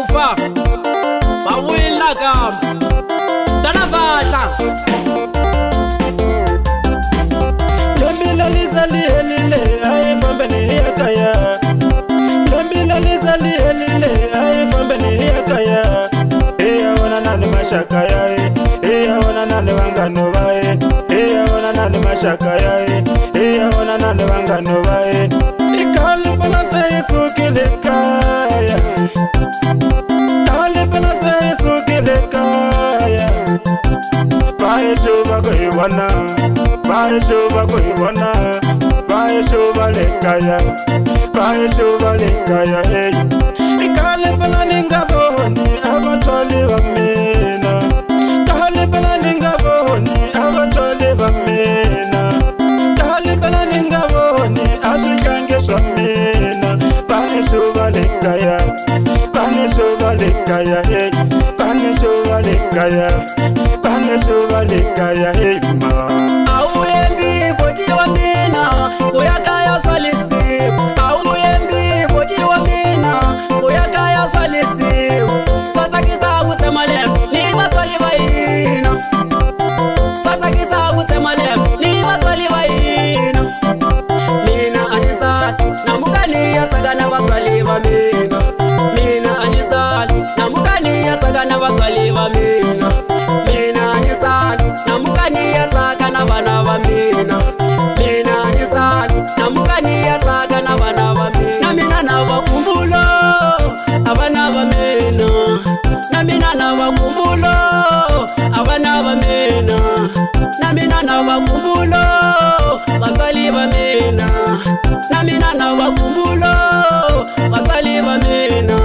ufa bawila kam dana vahla lembila lizali elile ayifambe niyakaya lembila lizali elile ayifambe niyakaya iyawona nani mashaka yae iyawona nani wangano bae iyawona nani mashaka yae iyawona nani wangano bae ikali balase isukile kaya kali balase isukile kaya bae shuba kuibona bae shuba kuibona bae shuba lekaya bae shuba lekaya hey ikali balani ngaboni abatwali bamina kali balani ngaboni abatwali bamina kali balani ngaboni azikange swamina bae shuba lekaya bae shuba lekaya hey bae shuba lekaya bae shuba lekaya hey ma awuyembi boti wa mina uyakaya swalisi awuyembi boti wa mina uyakaya swalisi swatakisa utsemalem ni batwali baina swatakisa utsemalem ni batwali baina mina anisal namukani yatsaga na batwali ba mina mina anisal namukani yatsaga na batwali ba mina mina anisal namukani yatsaga na bana ba mina mina anisal namukani yatsaga na bana ba mina mina na bakumbulo abana ba mina na mina na bakumbulo abana ba mina na mina na bakumbulo batwali ba mina na mina na bakumbulo batwali ba mina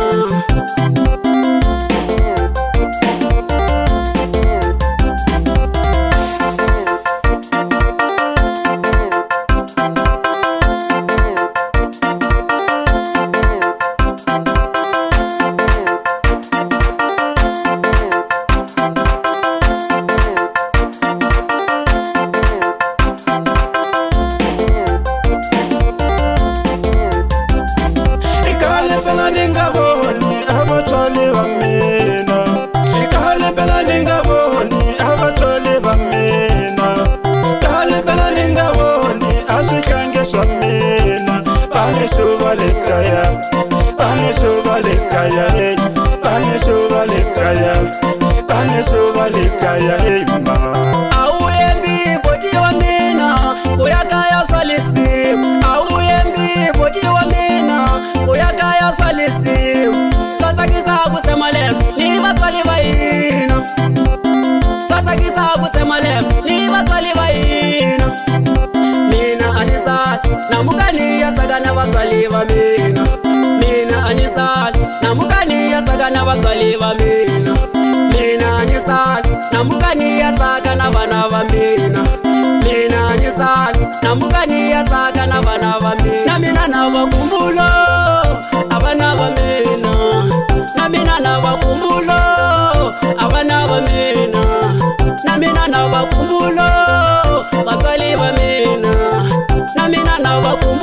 awuyembi boti wa mina uyakaya swalisi awuyembi boti wa mina uyakaya swalisi swatakisa kutsemalem ni batwali baina swatakisa kutsemalem ni batwali baina mina anisal namukani yatsaga na batwali ba mina mina anisal namukani yatsaga na batwali ba mina mina anisal namukani yatsaga na bana ba mina mina anisal namukani yatsaga na bana ba mina mina na bakumbulo abana ba mina na mina na bakumbulo abana ba mina na mina na bakumbulo batwali ba mina na mina na bakumbulo